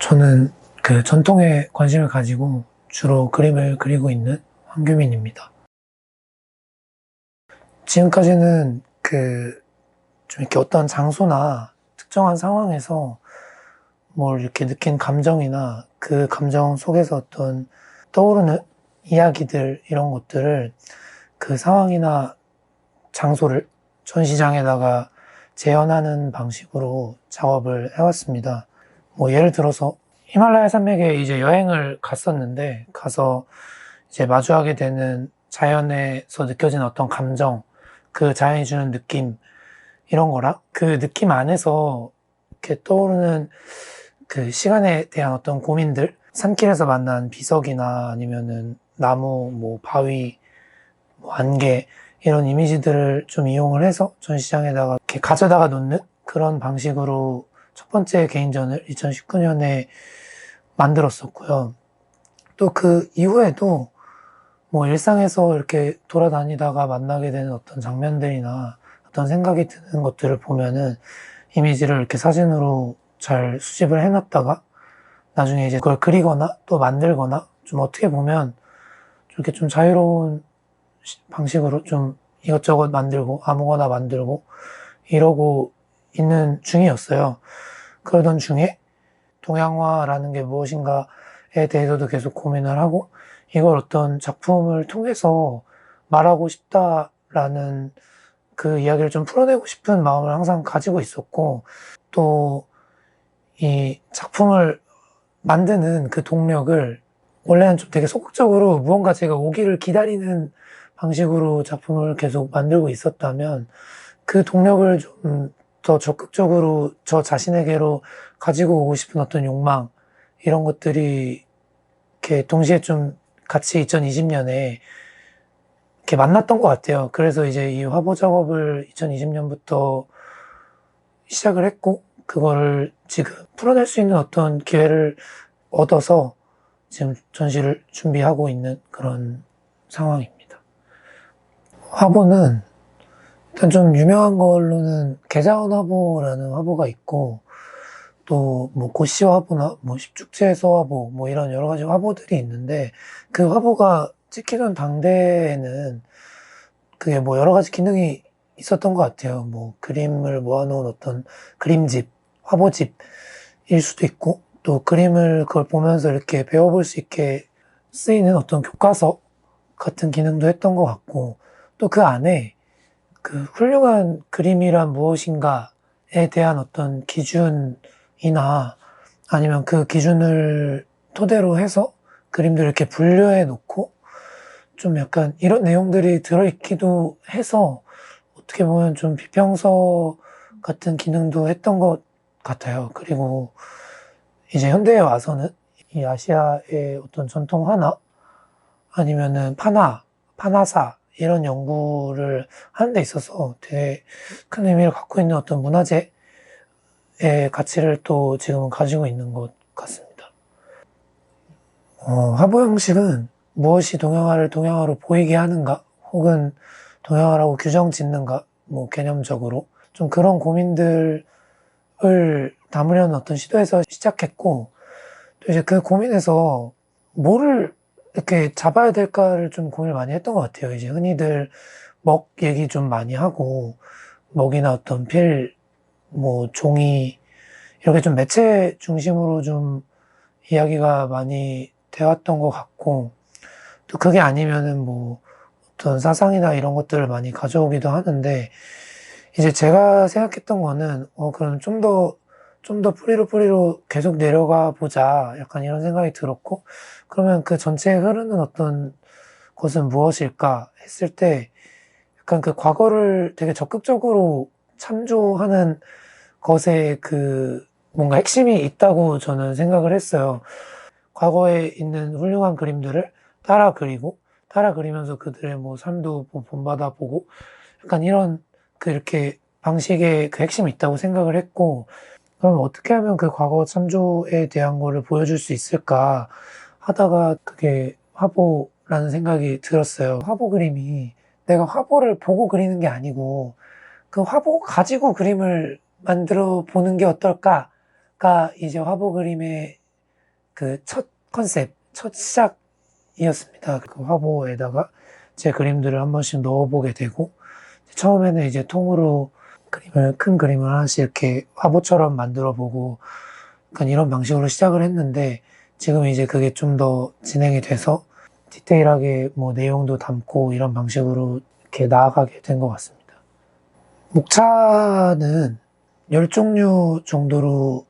저는 그 전통에 관심을 가지고 주로 그림을 그리고 있는 황규민입니다. 지금까지는 좀 이렇게 어떤 장소나 특정한 상황에서 뭘 이렇게 느낀 감정이나 그 감정 속에서 어떤 떠오르는 이야기들, 이런 것들을 그 상황이나 장소를 전시장에다가 재현하는 방식으로 작업을 해왔습니다. 뭐 예를 들어서 히말라야 산맥에 이제 여행을 갔었는데, 가서 이제 마주하게 되는 자연에서 느껴지는 어떤 감정, 그 자연이 주는 느낌, 이런 거랑 그 느낌 안에서 이렇게 떠오르는 그 시간에 대한 어떤 고민들, 산길에서 만난 비석이나 아니면은 나무, 뭐 바위, 뭐 안개, 이런 이미지들을 좀 이용을 해서 전시장에다가 이렇게 가져다가 놓는 그런 방식으로 첫 번째 개인전을 2019년에 만들었었고요. 또 그 이후에도 뭐 일상에서 이렇게 돌아다니다가 만나게 되는 어떤 장면들이나 어떤 생각이 드는 것들을 보면은 이미지를 이렇게 사진으로 잘 수집을 해놨다가 나중에 이제 그걸 그리거나 또 만들거나, 좀 어떻게 보면 이렇게 좀 자유로운 방식으로 좀 이것저것 만들고 아무거나 만들고 이러고 있는 중이었어요. 그러던 중에 동양화라는 게 무엇인가에 대해서도 계속 고민을 하고, 이걸 어떤 작품을 통해서 말하고 싶다라는 그 이야기를 좀 풀어내고 싶은 마음을 항상 가지고 있었고, 또 이 작품을 만드는 그 동력을 원래는 좀 되게 소극적으로 무언가 제가 오기를 기다리는 방식으로 작품을 계속 만들고 있었다면, 그 동력을 좀 더 적극적으로 저 자신에게로 가지고 오고 싶은 어떤 욕망, 이런 것들이 이렇게 동시에 좀 같이 2020년에 이렇게 만났던 것 같아요. 그래서 이제 이 화보 작업을 2020년부터 시작을 했고, 그거를 지금 풀어낼 수 있는 어떤 기회를 얻어서 지금 전시를 준비하고 있는 그런 상황입니다. 화보는 일단 좀 유명한 걸로는 계자원 화보라는 화보가 있고, 또 뭐 고시 화보나 뭐 십축제에서 화보, 뭐 이런 여러 가지 화보들이 있는데, 그 화보가 찍히던 당대에는 그게 뭐 여러 가지 기능이 있었던 것 같아요. 뭐 그림을 모아놓은 어떤 그림집, 화보집일 수도 있고, 또 그림을 그걸 보면서 이렇게 배워볼 수 있게 쓰이는 어떤 교과서 같은 기능도 했던 것 같고, 또 그 안에 그 훌륭한 그림이란 무엇인가에 대한 어떤 기준이나 아니면 그 기준을 토대로 해서 그림들을 이렇게 분류해 놓고 좀 약간 이런 내용들이 들어있기도 해서 어떻게 보면 좀 비평서 같은 기능도 했던 것 같아요. 그리고 이제 현대에 와서는 이 아시아의 어떤 전통 화나 아니면은 파나사 이런 연구를 하는 데 있어서 되게 큰 의미를 갖고 있는 어떤 문화재의 가치를 또 지금은 가지고 있는 것 같습니다. 화보 형식은 무엇이 동양화를 동양화로 보이게 하는가, 혹은 동양화라고 규정 짓는가, 뭐 개념적으로 좀 그런 고민들을 담으려는 어떤 시도에서 시작했고, 또 이제 그 고민에서 뭐를 이렇게 잡아야 될까를 좀 고민을 많이 했던 것 같아요. 이제 흔히들 먹 얘기 좀 많이 하고, 먹이나 어떤 필, 뭐 종이, 이렇게 좀 매체 중심으로 좀 이야기가 많이 되었던 것 같고, 또 그게 아니면은 뭐 어떤 사상이나 이런 것들을 많이 가져오기도 하는데, 이제 제가 생각했던 거는, 그럼 좀 더 뿌리로 계속 내려가 보자. 약간 이런 생각이 들었고, 그러면 그 전체에 흐르는 어떤 것은 무엇일까 했을 때, 약간 그 과거를 되게 적극적으로 참조하는 것에 그 뭔가 핵심이 있다고 저는 생각을 했어요. 과거에 있는 훌륭한 그림들을 따라 그리면서 그들의 뭐 삶도 본받아 보고, 약간 이런 그 이렇게 방식의 그 핵심이 있다고 생각을 했고, 그럼 어떻게 하면 그 과거 참조에 대한 거를 보여줄 수 있을까 하다가 그게 화보라는 생각이 들었어요. 화보 그림이 내가 화보를 보고 그리는 게 아니고 그 화보 가지고 그림을 만들어 보는 게 어떨까가 이제 화보 그림의 그 첫 컨셉, 첫 시작이었습니다. 그 화보에다가 제 그림들을 한 번씩 넣어보게 되고, 처음에는 이제 통으로 큰 그림을 하나씩 이렇게 화보처럼 만들어 보고, 약간 이런 방식으로 시작을 했는데, 지금 이제 그게 좀 더 진행이 돼서, 디테일하게 뭐 내용도 담고 이런 방식으로 이렇게 나아가게 된 것 같습니다. 목차는 10종류 정도로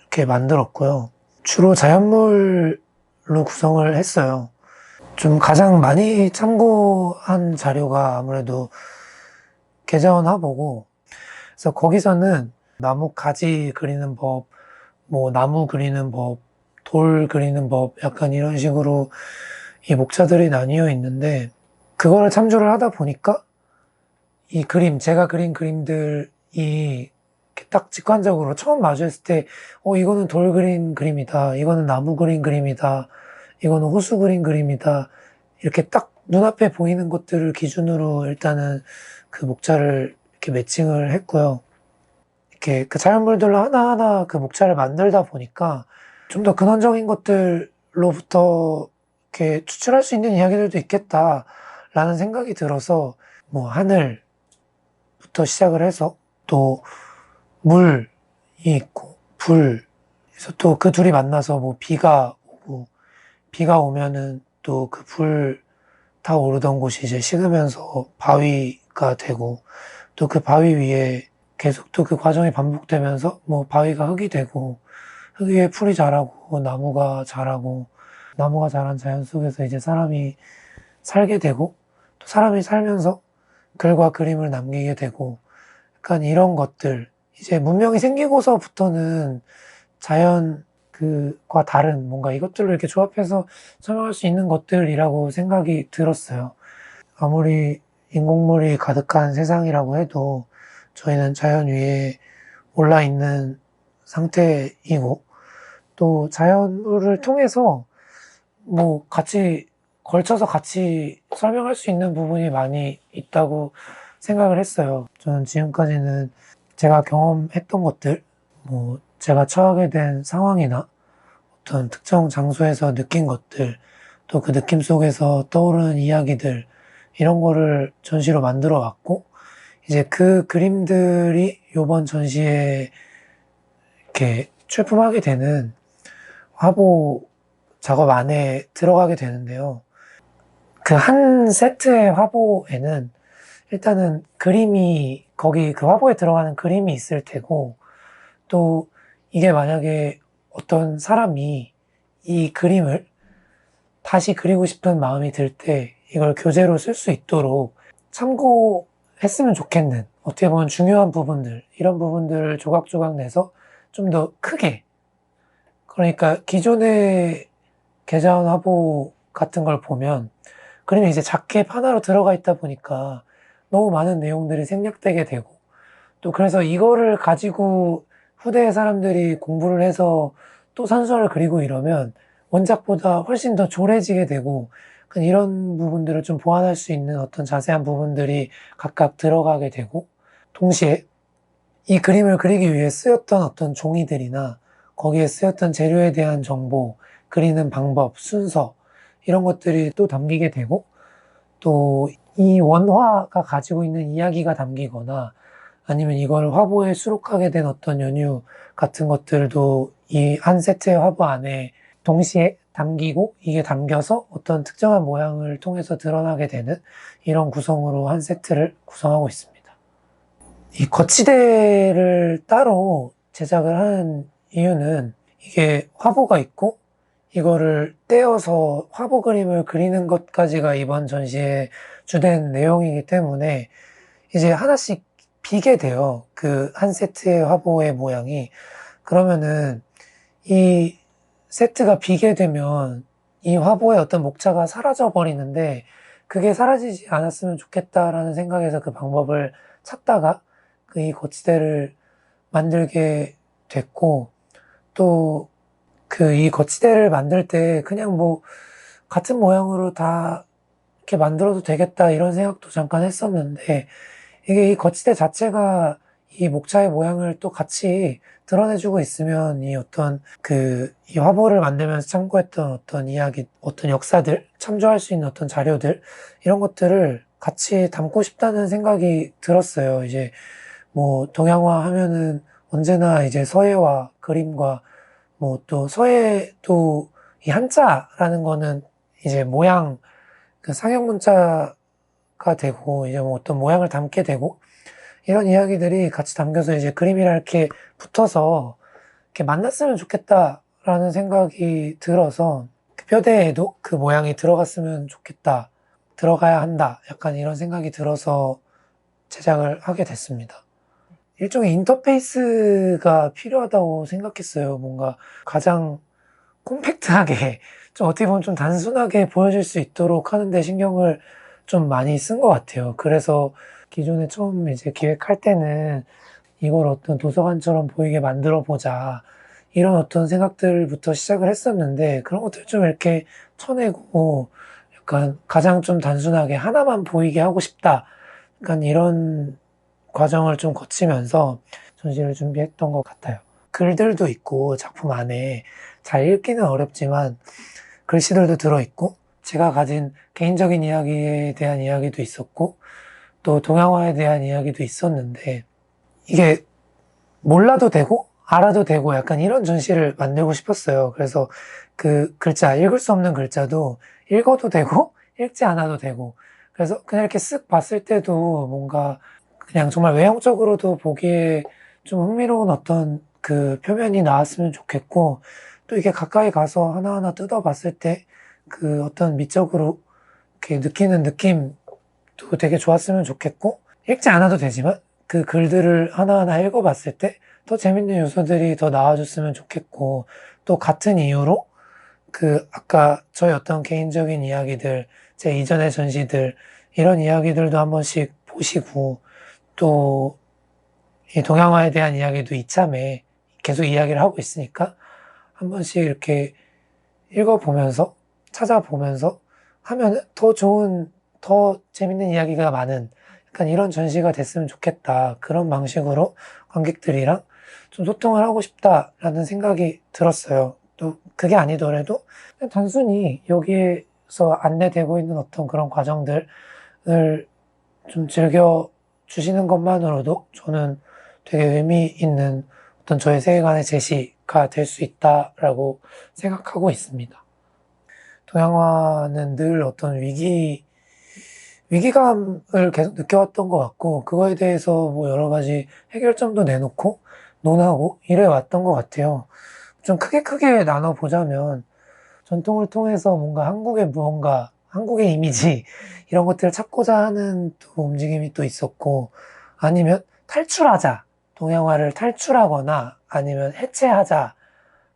이렇게 만들었고요. 주로 자연물로 구성을 했어요. 좀 가장 많이 참고한 자료가 아무래도 계자원 화보고, 그래서 거기서는 나무 가지 그리는 법, 뭐 나무 그리는 법, 돌 그리는 법, 약간 이런 식으로 이 목차들이 나뉘어 있는데, 그거를 참조를 하다 보니까 이 그림, 제가 그린 그림들이 이렇게 딱 직관적으로 처음 마주했을 때, 이거는 돌 그린 그림이다. 이거는 나무 그린 그림이다. 이거는 호수 그린 그림이다. 이렇게 딱 눈앞에 보이는 것들을 기준으로 일단은 그 목차를 이렇게 매칭을 했고요. 이렇게 그 자연물들로 하나하나 그 목차를 만들다 보니까 좀 더 근원적인 것들로부터 이렇게 추출할 수 있는 이야기들도 있겠다라는 생각이 들어서 뭐 하늘부터 시작을 해서 또 물이 있고 불, 그래서 또 그 둘이 만나서 뭐 비가 오고 비가 오면은 또 그 불 타오르던 곳이 이제 식으면서 바위가 되고 또 그 바위 위에 계속 또 그 과정이 반복되면서 뭐 바위가 흙이 되고 흙 위에 풀이 자라고 나무가 자라고 나무가 자란 자연 속에서 이제 사람이 살게 되고 또 사람이 살면서 글과 그림을 남기게 되고 약간 이런 것들 이제 문명이 생기고서부터는 자연 그과 다른 뭔가 이것들을 이렇게 조합해서 설명할 수 있는 것들이라고 생각이 들었어요. 아무리 인공물이 가득한 세상이라고 해도 저희는 자연 위에 올라 있는 상태이고 또 자연을 통해서 뭐 같이 걸쳐서 같이 설명할 수 있는 부분이 많이 있다고 생각을 했어요. 저는 지금까지는 제가 경험했던 것들, 뭐 제가 처하게 된 상황이나 어떤 특정 장소에서 느낀 것들, 또 그 느낌 속에서 떠오르는 이야기들, 이런 거를 전시로 만들어 왔고, 이제 그 그림들이 이번 전시에 이렇게 출품하게 되는 화보 작업 안에 들어가게 되는데요. 그 한 세트의 화보에는 일단은 그림이, 거기 그 화보에 들어가는 그림이 있을 테고, 또 이게 만약에 어떤 사람이 이 그림을 다시 그리고 싶은 마음이 들 때 이걸 교재로 쓸 수 있도록 참고했으면 좋겠는 어떻게 보면 중요한 부분들, 이런 부분들을 조각조각 내서 좀 더 크게, 그러니까 기존의 계자원 화보 같은 걸 보면 그림이 이제 작게 하나로 들어가 있다 보니까 너무 많은 내용들이 생략되게 되고 또 그래서 이거를 가지고 후대 사람들이 공부를 해서 또 산수화를 그리고 이러면 원작보다 훨씬 더 졸해지게 되고 이런 부분들을 좀 보완할 수 있는 어떤 자세한 부분들이 각각 들어가게 되고 동시에 이 그림을 그리기 위해 쓰였던 어떤 종이들이나 거기에 쓰였던 재료에 대한 정보, 그리는 방법, 순서 이런 것들이 또 담기게 되고 또 이 원화가 가지고 있는 이야기가 담기거나 아니면 이걸 화보에 수록하게 된 어떤 연유 같은 것들도 이 한 세트의 화보 안에 동시에 담기고 이게 담겨서 어떤 특정한 모양을 통해서 드러나게 되는 이런 구성으로 한 세트를 구성하고 있습니다. 이 거치대를 따로 제작을 하는 이유는 이게 화보가 있고 이거를 떼어서 화보 그림을 그리는 것까지가 이번 전시의 주된 내용이기 때문에 이제 하나씩 비게 돼요. 그 한 세트의 화보의 모양이. 그러면은 이 세트가 비게 되면 이 화보의 어떤 목차가 사라져 버리는데 그게 사라지지 않았으면 좋겠다라는 생각에서 그 방법을 찾다가 그 이 거치대를 만들게 됐고 또 그 이 거치대를 만들 때 그냥 뭐 같은 모양으로 다 이렇게 만들어도 되겠다 이런 생각도 잠깐 했었는데 이게 이 거치대 자체가 이 목차의 모양을 또 같이 드러내주고 있으면 이 화보를 만들면서 참고했던 어떤 이야기, 어떤 역사들, 참조할 수 있는 어떤 자료들, 이런 것들을 같이 담고 싶다는 생각이 들었어요. 이제 뭐 동양화 하면은 언제나 이제 서예와 그림과 뭐 또 서예도 이 한자라는 거는 이제 모양, 그 상형 문자가 되고 이제 뭐 어떤 모양을 담게 되고 이런 이야기들이 같이 담겨서 이제 그림이랑 이렇게 붙어서 이렇게 만났으면 좋겠다라는 생각이 들어서 그 뼈대에도 그 모양이 들어갔으면 좋겠다, 들어가야 한다, 약간 이런 생각이 들어서 제작을 하게 됐습니다. 일종의 인터페이스가 필요하다고 생각했어요. 뭔가 가장 콤팩트하게, 좀 어떻게 보면 좀 단순하게 보여질 수 있도록 하는데 신경을 좀 많이 쓴 것 같아요. 그래서 기존에 처음 이제 기획할 때는 이걸 어떤 도서관처럼 보이게 만들어 보자, 이런 어떤 생각들부터 시작을 했었는데, 그런 것들 좀 이렇게 쳐내고 약간 가장 좀 단순하게 하나만 보이게 하고 싶다, 약간 이런 과정을 좀 거치면서 전시를 준비했던 것 같아요. 글들도 있고 작품 안에 잘 읽기는 어렵지만 글씨들도 들어있고 제가 가진 개인적인 이야기에 대한 이야기도 있었고 또 동양화에 대한 이야기도 있었는데, 이게 몰라도 되고 알아도 되고 약간 이런 전시를 만들고 싶었어요. 그래서 그 글자, 읽을 수 없는 글자도 읽어도 되고 읽지 않아도 되고, 그래서 그냥 이렇게 쓱 봤을 때도 뭔가 그냥 정말 외형적으로도 보기에 좀 흥미로운 어떤 그 표면이 나왔으면 좋겠고, 또 이게 가까이 가서 하나하나 뜯어봤을 때 그 어떤 미적으로 이렇게 느끼는 느낌도 되게 좋았으면 좋겠고, 읽지 않아도 되지만 그 글들을 하나하나 읽어봤을 때 더 재밌는 요소들이 더 나와줬으면 좋겠고, 또 같은 이유로 그 아까 저의 어떤 개인적인 이야기들, 제 이전의 전시들, 이런 이야기들도 한 번씩 보시고, 또 이 동양화에 대한 이야기도 이참에 계속 이야기를 하고 있으니까 한 번씩 이렇게 읽어보면서 찾아보면서 하면 더 좋은, 더 재밌는 이야기가 많은 약간 이런 전시가 됐으면 좋겠다, 그런 방식으로 관객들이랑 좀 소통을 하고 싶다라는 생각이 들었어요. 또 그게 아니더라도 그냥 단순히 여기에서 안내되고 있는 어떤 그런 과정들을 좀 즐겨 주시는 것만으로도 저는 되게 의미 있는 어떤 저의 세계관의 제시가 될 수 있다라고 생각하고 있습니다. 동양화는 늘 어떤 위기감을 계속 느껴왔던 것 같고, 그거에 대해서 뭐 여러 가지 해결점도 내놓고 논하고 이래 왔던 것 같아요. 좀 크게 나눠보자면, 전통을 통해서 뭔가 한국의 이미지, 이런 것들을 찾고자 하는 또 움직임이 또 있었고, 아니면 탈출하자, 동양화를 탈출하거나 아니면 해체하자,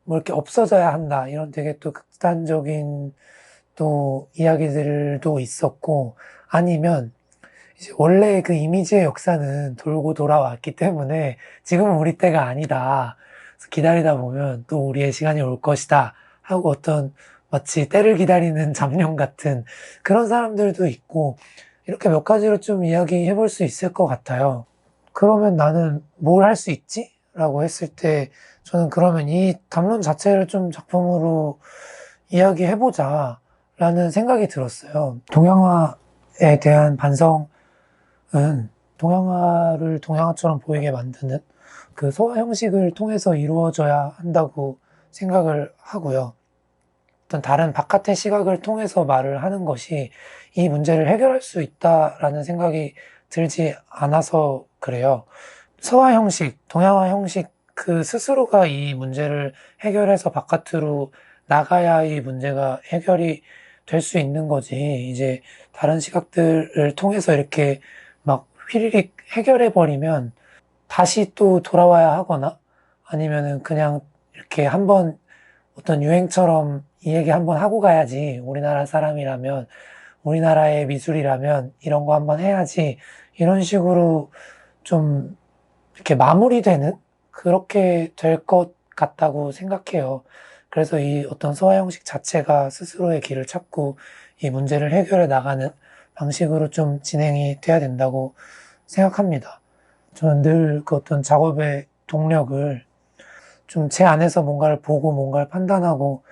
뭐 이렇게 없어져야 한다, 이런 되게 또 극단적인 또 이야기들도 있었고, 아니면 이제 원래 그 이미지의 역사는 돌고 돌아왔기 때문에 지금은 우리 때가 아니다, 그래서 기다리다 보면 또 우리의 시간이 올 것이다 하고 어떤 마치 때를 기다리는 잡룡 같은 그런 사람들도 있고, 이렇게 몇 가지로 좀 이야기해 볼 수 있을 것 같아요. 그러면 나는 뭘 할 수 있지? 라고 했을 때 저는 그러면 이 담론 자체를 좀 작품으로 이야기해보자 라는 생각이 들었어요. 동양화에 대한 반성은 동양화를 동양화처럼 보이게 만드는 그 소화 형식을 통해서 이루어져야 한다고 생각을 하고요. 어떤 다른 바깥의 시각을 통해서 말을 하는 것이 이 문제를 해결할 수 있다라는 생각이 들지 않아서 그래요. 서화 형식, 동양화 형식 그 스스로가 이 문제를 해결해서 바깥으로 나가야 이 문제가 해결이 될 수 있는 거지. 이제 다른 시각들을 통해서 이렇게 막 휘리릭 해결해버리면 다시 또 돌아와야 하거나 아니면은 그냥 이렇게 한번 어떤 유행처럼 이 얘기 한번 하고 가야지. 우리나라 사람이라면, 우리나라의 미술이라면 이런 거 한번 해야지. 이런 식으로 좀 이렇게 마무리되는 그렇게 될 것 같다고 생각해요. 그래서 이 어떤 소화 형식 자체가 스스로의 길을 찾고 이 문제를 해결해 나가는 방식으로 좀 진행이 돼야 된다고 생각합니다. 저는 늘 그 어떤 작업의 동력을 좀 제 안에서 뭔가를 보고 뭔가를 판단하고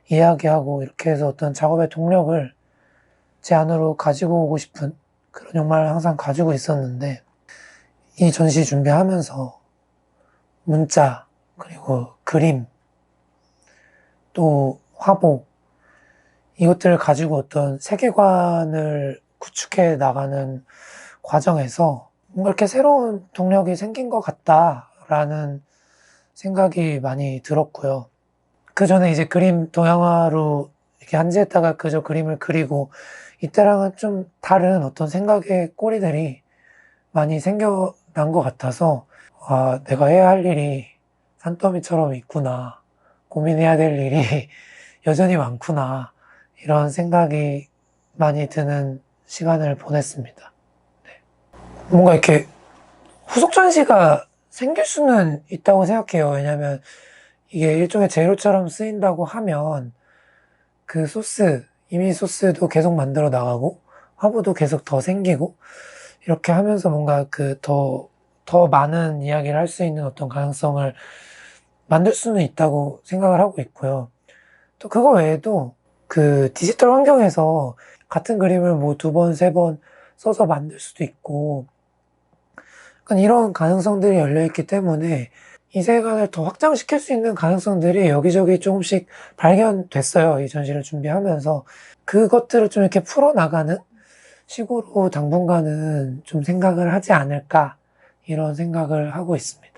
이야기하고 이렇게 해서 어떤 작업의 동력을 제 안으로 가지고 오고 싶은 그런 욕망을 항상 가지고 있었는데 이 전시 준비하면서 문자, 그리고 그림, 또 화보, 이것들을 가지고 어떤 세계관을 구축해 나가는 과정에서 뭔가 이렇게 새로운 동력이 생긴 것 같다라는 생각이 많이 들었고요. 그 전에 이제 그림 동양화로 이렇게 한지에다가 그저 그림을 그리고 이때랑은 좀 다른 어떤 생각의 꼬리들이 많이 생겨난 것 같아서 아, 내가 해야 할 일이 산더미처럼 있구나. 고민해야 될 일이 여전히 많구나. 이런 생각이 많이 드는 시간을 보냈습니다. 뭔가 이렇게 후속 전시가 생길 수는 있다고 생각해요. 왜냐면 이게 일종의 재료처럼 쓰인다고 하면 그 소스, 이미 소스도 계속 만들어 나가고 화보도 계속 더 생기고 이렇게 하면서 뭔가 더 많은 이야기를 할 수 있는 어떤 가능성을 만들 수는 있다고 생각을 하고 있고요. 또 그거 외에도 그 디지털 환경에서 같은 그림을 뭐 두 번, 세 번 써서 만들 수도 있고, 약간 이런 가능성들이 열려있기 때문에 이 세계관을 더 확장시킬 수 있는 가능성들이 여기저기 조금씩 발견됐어요. 이 전시를 준비하면서. 그것들을 좀 이렇게 풀어나가는 식으로 당분간은 좀 생각을 하지 않을까, 이런 생각을 하고 있습니다.